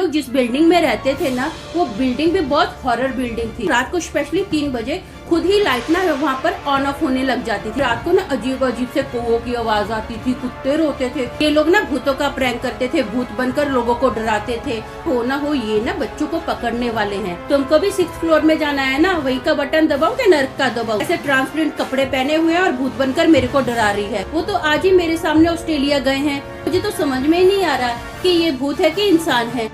लोग जिस बिल्डिंग में रहते थे ना, वो बिल्डिंग भी बहुत हॉरर बिल्डिंग थी। रात को स्पेशली 3 बजे खुद ही लाइट ना वहाँ पर ऑन ऑफ होने लग जाती थी। रात को ना अजीब अजीब से कौवों की आवाज आती थी, कुत्ते रोते थे। ये लोग ना भूतों का प्रैंक करते थे, भूत बनकर लोगों को डराते थे। हो ना हो ये ना बच्चों को पकड़ने वाले हैं। तुमको भी 6th फ्लोर में जाना है ना, वही का बटन दबाओ के नर्क का दबाओ। ऐसे ट्रांसपेरेंट कपड़े पहने हुए हैं और भूत बनकर मेरे को डरा रही है। वो तो आज ही मेरे सामने ऑस्ट्रेलिया गए हैं। मुझे तो समझ में ही नहीं आ रहा कि ये भूत है कि इंसान है।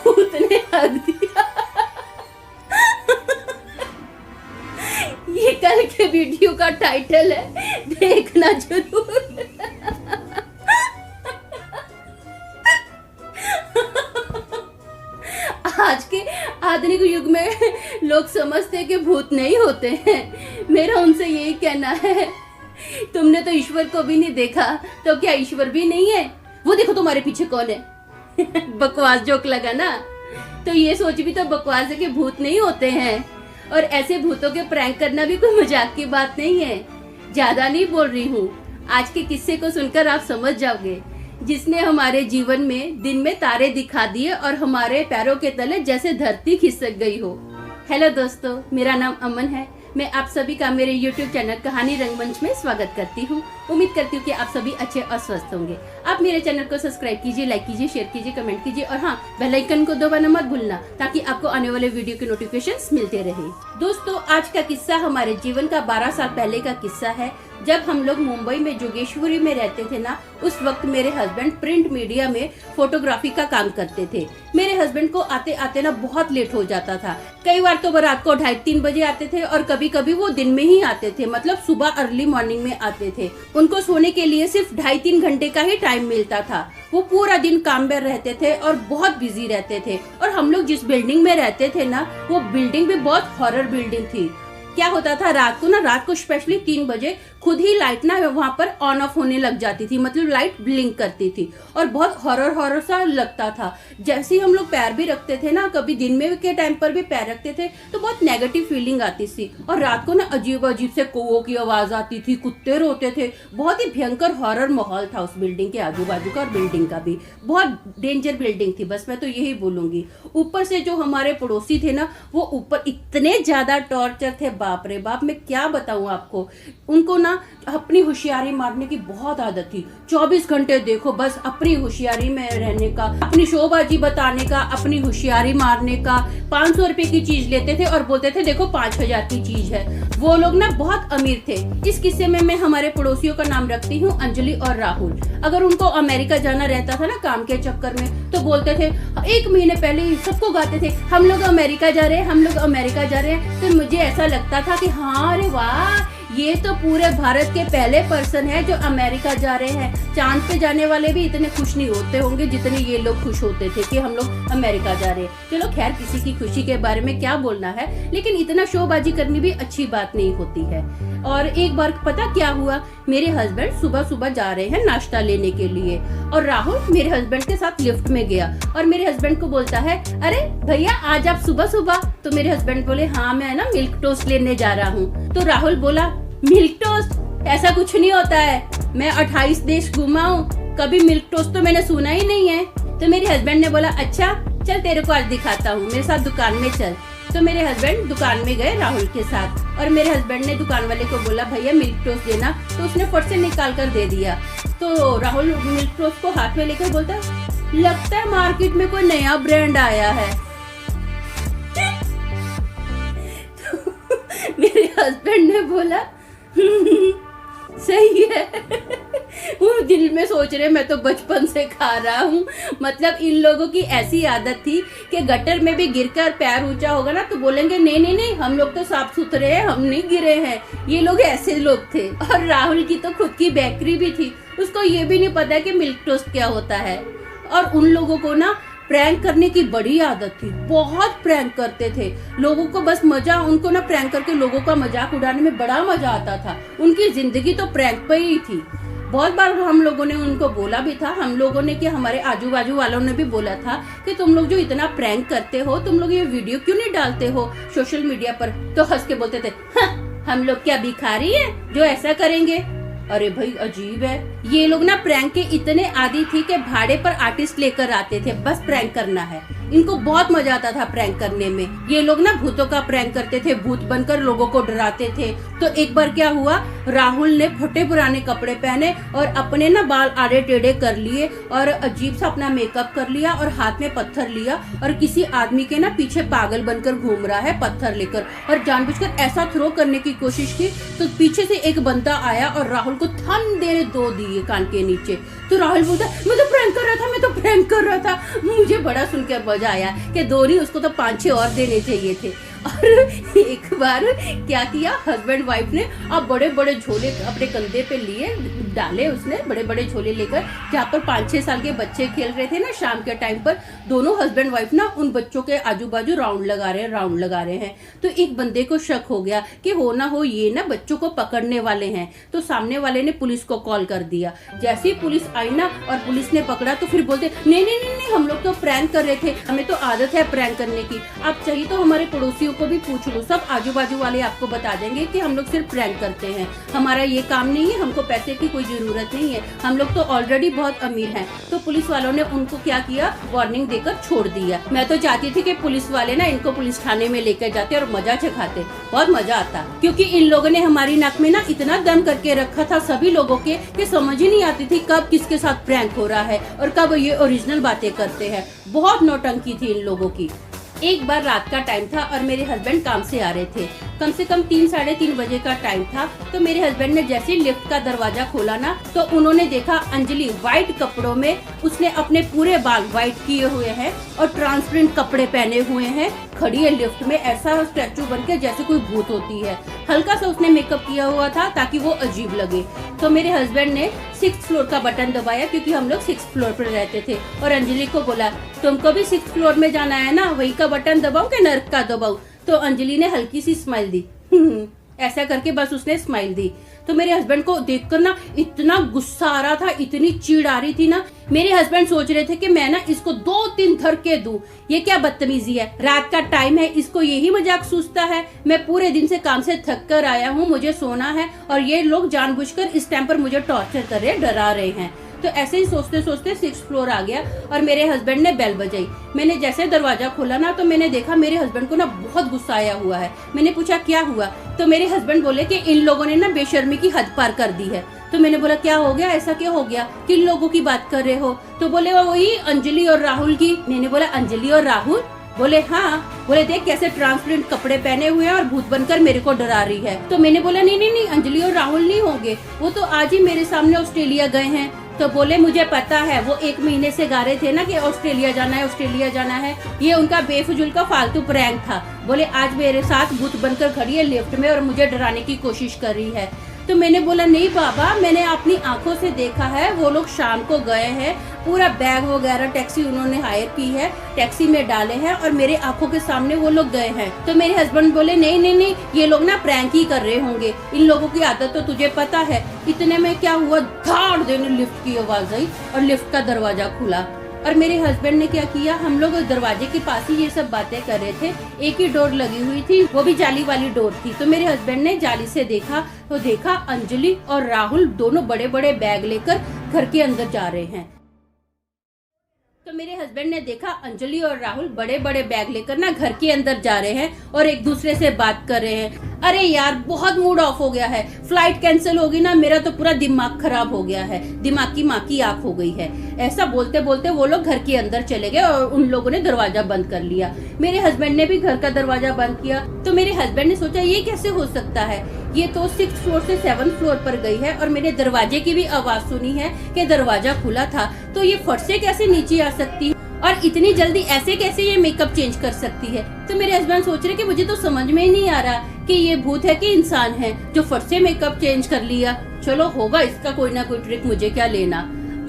भूत ने हक दिया। ये कल के वीडियो का टाइटल है, देखना जरूर। आज के आधुनिक युग में लोग समझते हैं कि भूत नहीं होते हैं। मेरा उनसे यही कहना है, तुमने तो ईश्वर को भी नहीं देखा, तो क्या ईश्वर भी नहीं है? वो देखो तुम्हारे पीछे कौन है। बकवास जोक लगा ना? तो ये सोच भी तो बकवास है कि भूत नहीं होते हैं। और ऐसे भूतों के प्रैंक करना भी कोई मजाक की बात नहीं है। ज्यादा नहीं बोल रही हूँ, आज के किस्से को सुनकर आप समझ जाओगे, जिसने हमारे जीवन में दिन में तारे दिखा दिए और हमारे पैरों के तले जैसे धरती खिसक गई हो। हेलो दोस्तों, मेरा नाम अमन है। मैं आप सभी का मेरे YouTube चैनल कहानी रंगमंच में स्वागत करती हूँ। उम्मीद करती हूँ कि आप सभी अच्छे और स्वस्थ होंगे। आप मेरे चैनल को सब्सक्राइब कीजिए, लाइक कीजिए, शेयर कीजिए, कमेंट कीजिए और हाँ, बेल आइकन को दबाना मत भूलना, ताकि आपको आने वाले वीडियो के नोटिफिकेशंस मिलते रहे। दोस्तों, आज का किस्सा हमारे जीवन का 12 साल पहले का किस्सा है। जब हम लोग मुंबई में जोगेश्वरी में रहते थे ना, उस वक्त मेरे हस्बैंड प्रिंट मीडिया में फोटोग्राफी का काम करते थे। मेरे हस्बैंड को आते आते ना बहुत लेट हो जाता था। कई बार तो वो रात को 2:30-3 बजे आते थे और कभी कभी वो दिन में ही आते थे, मतलब सुबह अर्ली मॉर्निंग में आते थे। उनको सोने के लिए सिर्फ 2.5-3 घंटे का ही टाइम मिलता था। वो पूरा दिन काम में रहते थे और बहुत बिजी रहते थे। और हम लोग जिस बिल्डिंग में रहते थे ना, वो बिल्डिंग भी बहुत हॉरर बिल्डिंग थी। क्या होता था, रात को स्पेशली 3 बजे खुद ही लाइट ना वहाँ पर ऑन ऑफ होने लग जाती थी, मतलब लाइट ब्लिंक करती थी और बहुत हॉरर सा लगता था। जैसे ही हम लोग पैर भी रखते थे ना, कभी दिन में के टाइम पर भी पैर रखते थे तो बहुत नेगेटिव फीलिंग आती थी। और रात को ना अजीब अजीब से कौवों की आवाज आती थी, कुत्ते रोते थे। बहुत ही भयंकर हॉरर माहौल था उस बिल्डिंग के आजू बाजू का, और बिल्डिंग का भी बहुत डेंजर बिल्डिंग थी। बस मैं तो यही बोलूंगी। ऊपर से जो हमारे पड़ोसी थे ना, वो ऊपर इतने ज्यादा टॉर्चर थे, बाप रे बाप, मैं क्या बताऊं आपको। उनको ना अपनी होशियारी मारने की बहुत आदत थी। 24 घंटे देखो बस अपनी होशियारी में रहने का, अपनी शोबाजी बताने का, अपनी होशियारी मारने का। 500 रुपए की चीज लेते थे और बोलते थे देखो 5000 की चीज है। वो लोग ना बहुत अमीर थे। इस किस्से में मैं हमारे पड़ोसियों का नाम रखती हूँ, अंजलि और राहुल। अगर उनको अमेरिका जाना रहता था ना काम के चक्कर में, तो बोलते थे 1 महीने पहले ही सबको गाते थे, हम लोग अमेरिका जा रहे हैं, हम लोग अमेरिका जा रहे हैं। तो मुझे ऐसा लगता था कि हाँ, अरे वाह, ये तो पूरे भारत के पहले पर्सन है जो अमेरिका जा रहे हैं। चांद पे जाने वाले भी इतने खुश नहीं होते होंगे जितने ये लोग खुश होते थे कि हम लोग अमेरिका जा रहे हैं। चलो खैर, किसी की खुशी के बारे में क्या बोलना है, लेकिन इतना शोबाजी करनी भी अच्छी बात नहीं होती है। और एक बार पता क्या हुआ, मेरे हस्बैंड सुबह सुबह जा रहे हैं नाश्ता लेने के लिए और राहुल मेरे हस्बैंड के साथ लिफ्ट में गया और मेरे हस्बैंड को बोलता है, अरे भैया आज आप सुबह सुबह? तो मेरे हस्बैंड बोले, हाँ मैं ना मिल्क टोस्ट लेने जा रहा हूँ। तो राहुल बोला, मिल्क टोस्ट? ऐसा कुछ नहीं होता है, मैं 28 देश घूमा हूँ, कभी मिल्क टोस्ट तो मैंने सुना ही नहीं है। तो मेरे हस्बैंड ने बोला, अच्छा चल तेरे को आज दिखाता हूँ, मेरे साथ दुकान में चल। तो मेरे हस्बैंड दुकान में गए राहुल के साथ और मेरे हस्बैंड ने दुकान वाले को बोला, भैया मिल्क टोस्ट देना। तो उसने फट से निकाल कर दे दिया। तो राहुल मिल्क टोस्ट को हाथ में लेकर बोलता, लगता है मार्केट में कोई नया ब्रांड आया है। तो मेरे हस्बैंड ने बोला, सही है। वो दिल में सोच रहे मैं तो बचपन से खा रहा हूँ। मतलब इन लोगों की ऐसी आदत थी कि गटर में भी गिरकर पैर ऊंचा होगा ना तो बोलेंगे नहीं नहीं नहीं, हम लोग तो साफ सुथरे हैं, हम नहीं गिरे हैं। ये लोग ऐसे लोग थे। और राहुल की तो खुद की बेकरी भी थी, उसको ये भी नहीं पता कि मिल्क टोस्ट क्या होता है। और उन लोगों को ना प्रैंक करने की बड़ी आदत थी, बहुत प्रैंक करते थे लोगों को। बस मजा, उनको ना प्रैंक करके लोगों का मजाक उड़ाने में बड़ा मजा आता था। उनकी जिंदगी तो प्रैंक पे ही थी। बहुत बार हम लोगों ने उनको बोला भी था, हम लोगों ने कि हमारे आजू बाजू वालों ने भी बोला था कि तुम लोग जो इतना प्रैंक करते हो, तुम लोग ये वीडियो क्यों नहीं डालते हो सोशल मीडिया पर। तो हंस के बोलते थे, हाँ, हम लोग क्या भिखारी है जो ऐसा करेंगे। अरे भाई अजीब है, ये लोग ना प्रैंक के इतने आदी थी कि भाड़े पर आर्टिस्ट लेकर आते थे, बस प्रैंक करना है। इनको बहुत मजा आता था प्रैंक करने में। ये लोग ना भूतों का प्रैंक करते थे, भूत बनकर लोगों को डराते थे। तो एक बार क्या हुआ, राहुल ने फटे पुराने कपड़े पहने और अपने ना बाल आड़े टेढ़े कर लिए और अजीब सा अपना मेकअप कर लिया और हाथ में पत्थर लिया और किसी आदमी के ना पीछे पागल बनकर घूम रहा है पत्थर लेकर, और जानबूझकर ऐसा थ्रो करने की कोशिश की। तो पीछे से एक बंदा आया और राहुल को थन देने दो दिए कान के नीचे। तो राहुल बोलता, मैं तो प्रैंक कर रहा था, मैं तो प्रैंक कर रहा था। मुझे बड़ा सुनकर मजा आया कि दो नहीं, उसको तो 5-6 और देने चाहिए थे। और एक बार क्या किया, हस्बैंड वाइफ ने अब बड़े बड़े झोले अपने कंधे पे लिए डाले, उसने बड़े बड़े झोले लेकर, जहाँ पर 5-6 साल के बच्चे खेल रहे थे ना शाम के टाइम पर, दोनों हस्बैंड वाइफ ना उन बच्चों के आजू बाजू राउंड लगा रहे हैं। तो एक बंदे को शक हो गया कि हो ना हो ये ना बच्चों को पकड़ने वाले हैं। तो सामने वाले ने पुलिस को कॉल कर दिया। जैसे ही पुलिस आई ना और पुलिस ने पकड़ा तो फिर बोलते, नहीं नहीं नहीं नहीं, हम लोग तो प्रैंक कर रहे थे, हमें तो आदत है प्रैंक करने की। आप चाहिए तो हमारे पड़ोसियों को भी पूछ लो, सब आजू बाजू वाले आपको बता देंगे कि हम लोग सिर्फ प्रैंक करते हैं, हमारा ये काम नहीं है, हमको पैसे की कोई जरूरत नहीं है, हम लोग तो ऑलरेडी बहुत अमीर हैं। तो पुलिस वालों ने उनको क्या किया, वार्निंग देकर छोड़ दिया। मैं तो चाहती थी कि पुलिस वाले ना इनको पुलिस थाने में लेकर जाते और मजा चखाते, बहुत मजा आता, क्योंकि इन लोगों ने हमारी नाक में ना इतना दम करके रखा था सभी लोगों के कि समझ ही नहीं आती थी कब किसके साथ प्रैंक हो रहा है और कब ये ओरिजिनल बातें करते हैं। बहुत नौटंकी थी इन लोगों की। एक बार रात का टाइम था और मेरे हस्बैंड काम से आ रहे थे, कम से कम 3-3:30 बजे का टाइम था। तो मेरे हस्बैंड ने जैसे ही लिफ्ट का दरवाजा खोला ना, तो उन्होंने देखा अंजलि व्हाइट कपड़ों में, उसने अपने पूरे बाल व्हाइट किए हुए हैं और ट्रांसपेरेंट कपड़े पहने हुए हैं, खड़ी है लिफ्ट में ऐसा स्टैचू बनके जैसे कोई भूत होती है। हल्का सा उसने मेकअप किया हुआ था ताकि वो अजीब लगे। तो मेरे हस्बैंड ने 6th फ्लोर का बटन दबाया, क्योंकि हम लोग 6th फ्लोर पर रहते थे, और अंजलि को बोला, तुमको भी 6th फ्लोर में जाना है ना, वही का बटन दबाओ कि नर्क का दबाओ। तो अंजलि ने हल्की सी स्माइल दी, ऐसा करके बस उसने स्माइल दी। तो मेरे हस्बैंड को देखकर ना इतना गुस्सा आ रहा था, इतनी चिढ़ आ रही थी ना। मेरे हस्बैंड सोच रहे थे कि मैं ना इसको 2-3 धक्के दूं, ये क्या बदतमीजी है, रात का टाइम है, इसको यही मजाक सूझता है, मैं पूरे दिन से काम से थक कर आया हूँ, मुझे सोना है, और ये लोग जानबूझकर इस टाइम पर मुझे टॉर्चर कर रहे हैं, डरा रहे हैं। तो ऐसे ही सोचते सोचते 6th फ्लोर आ गया और मेरे हस्बैंड ने बेल बजाई। मैंने जैसे दरवाजा खोला ना, तो मैंने देखा मेरे हस्बैंड को ना बहुत गुस्सा आया हुआ है। मैंने पूछा क्या हुआ, तो मेरे हस्बैंड बोले कि इन लोगों ने ना बेशर्मी की हद पार कर दी है। तो मैंने बोला क्या हो गया, ऐसा क्या हो गया, किन लोगों की बात कर रहे हो। तो बोले वही अंजलि और राहुल की। मैंने बोला अंजलि और राहुल, बोले हाँ। बोले देख कैसे ट्रांसपेरेंट कपड़े पहने हुए हैं और भूत बनकर मेरे को डरा रही है। तो मैंने बोला नहीं नहीं नहीं, अंजलि और राहुल नहीं होंगे, वो तो आज ही मेरे सामने ऑस्ट्रेलिया गए हैं। तो बोले मुझे पता है, वो 1 महीने से गा रहे थे ना कि ऑस्ट्रेलिया जाना है, ऑस्ट्रेलिया जाना है, ये उनका बेफजूल का फालतू प्रैंक था। बोले आज मेरे साथ भूत बनकर खड़ी है लिफ्ट में और मुझे डराने की कोशिश कर रही है। तो मैंने बोला नहीं बाबा, मैंने अपनी आंखों से देखा है, वो लोग शाम को गए हैं, पूरा बैग वगैरह टैक्सी उन्होंने हायर की है, टैक्सी में डाले हैं और मेरे आंखों के सामने वो लोग गए हैं। तो मेरे हस्बैंड बोले नहीं नहीं नहीं, ये लोग ना प्रैंक ही कर रहे होंगे, इन लोगों की आदत तो तुझे पता है। इतने में क्या हुआ, धाड़ देने लिफ्ट की आवाज आई और लिफ्ट का दरवाजा खुला। और मेरे हस्बैंड ने क्या किया, हम लोग दरवाजे के पास ही ये सब बातें कर रहे थे, एक ही डोर लगी हुई थी, वो भी जाली वाली डोर थी। तो मेरे हस्बैंड ने जाली से देखा, तो देखा अंजलि और राहुल दोनों बड़े बड़े बैग लेकर घर के अंदर जा रहे हैं। तो मेरे हस्बैंड ने देखा अंजलि और राहुल बड़े बड़े बैग लेकर ना घर के अंदर जा रहे हैं और एक दूसरे से बात कर रहे हैं। अरे यार बहुत मूड ऑफ हो गया है, फ्लाइट कैंसिल होगी ना, मेरा तो पूरा दिमाग खराब हो गया है, दिमाग की माँ की आंख हो गई है। ऐसा बोलते बोलते वो लोग घर के अंदर चले गए और उन लोगों ने दरवाजा बंद कर लिया। मेरे हस्बैंड ने भी घर का दरवाजा बंद किया। तो मेरे हस्बैंड ने सोचा ये कैसे हो सकता है, ये तो 6th फ्लोर से 7th फ्लोर पर गई है और मैंने दरवाजे की भी आवाज सुनी है कि दरवाजा खुला था, तो ये फट से कैसे नीचे आ सकती है और इतनी जल्दी ऐसे कैसे ये मेकअप चेंज कर सकती है। तो मेरे हस्बैंड सोच रहे कि मुझे तो समझ में ही नहीं आ रहा कि ये भूत है कि इंसान है जो फट से मेकअप चेंज कर लिया। चलो होगा इसका कोई ना कोई ट्रिक, मुझे क्या लेना।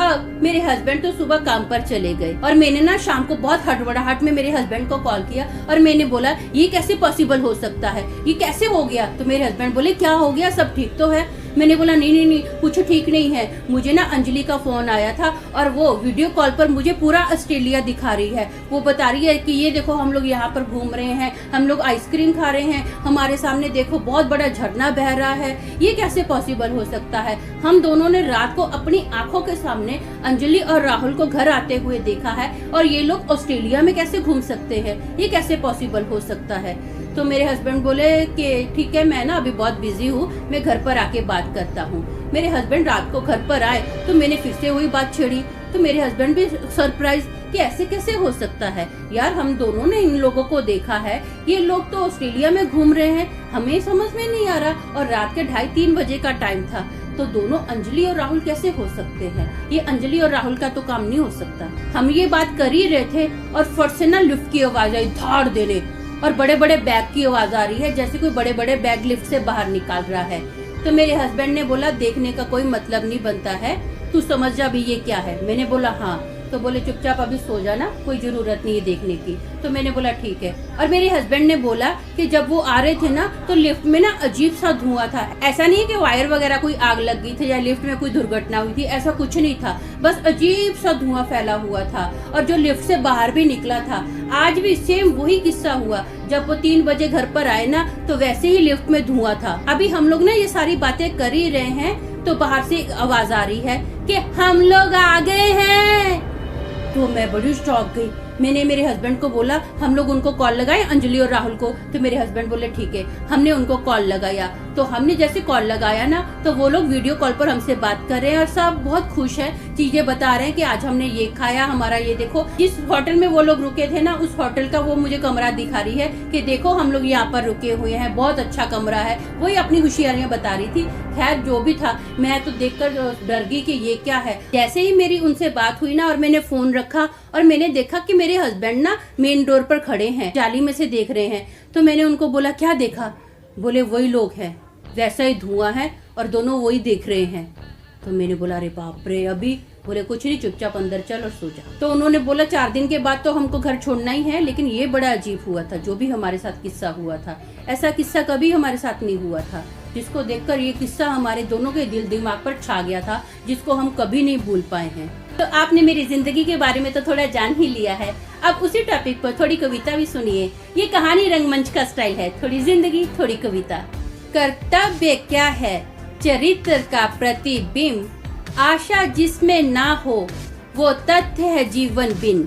अब मेरे हस्बैंड तो सुबह काम पर चले गए और मैंने ना शाम को बहुत हड़बड़ाहट में मेरे हस्बैंड को कॉल किया और मैंने बोला ये कैसे पॉसिबल हो सकता है, ये कैसे हो गया। तो मेरे हस्बैंड बोले क्या हो गया, सब ठीक तो है। मैंने बोला नहीं नहीं नहीं, कुछ ठीक नहीं है। मुझे ना अंजलि का फोन आया था और वो वीडियो कॉल पर मुझे पूरा ऑस्ट्रेलिया दिखा रही है। वो बता रही है कि ये देखो हम लोग यहाँ पर घूम रहे हैं, हम लोग आइसक्रीम खा रहे हैं, हमारे सामने देखो बहुत बड़ा झरना बह रहा है। ये कैसे पॉसिबल हो सकता है? हम दोनों ने रात को अपनी आंखों के सामने अंजलि और राहुल को घर आते हुए देखा है, और ये लोग ऑस्ट्रेलिया में कैसे घूम सकते हैं? ये कैसे पॉसिबल हो सकता है? तो मेरे हस्बैंड बोले कि ठीक है, मैं ना अभी बहुत बिजी हूँ, मैं घर पर आके बात करता हूँ। मेरे हस्बैंड रात को घर पर आए तो मैंने फिर से वही बात छेड़ी, तो मेरे हस्बैंड भी सरप्राइज कि ऐसे कैसे हो सकता है यार, हम दोनों ने इन लोगों को देखा है, ये लोग तो ऑस्ट्रेलिया में घूम रहे हैं, हमें समझ में नहीं आ रहा। और रात के 2:30-3 बजे का टाइम था, तो दोनों अंजलि और राहुल कैसे हो सकते हैं? ये अंजलि और राहुल का तो काम नहीं हो सकता। हम ये बात कर ही रहे थे और फट से ना लिफ्ट की आवाज आई धाड़ देने, और बड़े बड़े बैग की आवाज आ रही है, जैसे कोई बड़े बड़े बैग लिफ्ट से बाहर निकाल रहा है। तो मेरे हस्बैंड ने बोला देखने का कोई मतलब नहीं बनता है, तू समझ जा भी ये क्या है। मैंने बोला हाँ। तो बोले चुपचाप अभी सो जाना, कोई जरूरत नहीं है देखने की। तो मैंने बोला ठीक है। और मेरे हस्बैंड ने बोला कि जब वो आ रहे थे ना तो लिफ्ट में ना अजीब सा धुआं था। ऐसा नहीं है कि वायर वगैरह कोई आग लग गई थी या लिफ्ट में कोई दुर्घटना हुई थी, ऐसा कुछ नहीं था, बस अजीब सा धुआं फैला हुआ था, और जो लिफ्ट से बाहर भी निकला था। आज भी सेम वही किस्सा हुआ, जब वो 3 बजे घर पर आए ना तो वैसे ही लिफ्ट में धुआं था। अभी हम लोग ना ये सारी बातें कर ही रहे हैं तो बाहर से आवाज आ रही है कि हम लोग आ गए हैं। तो मैं बड़ी शॉक गई। मैंने मेरे हस्बैंड को बोला हम लोग उनको कॉल लगाए, अंजलि और राहुल को। तो मेरे हस्बैंड बोले ठीक है। हमने उनको कॉल लगाया, तो हमने जैसे कॉल लगाया ना तो वो लोग वीडियो कॉल पर हमसे बात कर रहे हैं और सब बहुत खुश है, चीजें बता रहे हैं कि आज हमने ये खाया, हमारा ये देखो। जिस होटल में वो लोग रुके थे ना उस होटल का वो मुझे कमरा दिखा रही है कि देखो हम लोग यहाँ पर रुके हुए हैं, बहुत अच्छा कमरा है। वही अपनी होशियारियां बता रही थी। खैर जो भी था, मैं तो देखकर डर गई कि ये क्या है। जैसे ही मेरी उनसे बात हुई ना और मैंने फोन रखा और मैंने देखा कि मेरे हस्बैंड ना मेन डोर पर खड़े हैं, जाली में से देख रहे हैं। तो मैंने उनको बोला क्या देखा? बोले वही लोग हैं, वैसा ही धुआं है और दोनों वही देख रहे हैं। तो मैंने बोला अरे बाप रे। अभी बोले कुछ नहीं, चुपचाप अंदर चल और सो जा। तो उन्होंने बोला 4 दिन के बाद तो हमको घर छोड़ना ही है, लेकिन ये बड़ा अजीब हुआ था जो भी हमारे साथ किस्सा हुआ था। ऐसा किस्सा कभी हमारे साथ नहीं हुआ था, जिसको देखकर ये किस्सा हमारे दोनों के दिल दिमाग पर छा गया था, जिसको हम कभी नहीं भूल पाए हैं। तो आपने मेरी जिंदगी के बारे में तो थोड़ा जान ही लिया है, अब उसी टॉपिक पर थोड़ी कविता भी सुनिए। ये कहानी रंगमंच का स्टाइल है, थोड़ी जिंदगी थोड़ी कविता। कर्तव्य क्या है? चरित्र का प्रतिबिंब, आशा जिसमें ना हो वो तथ्य है जीवन बिन।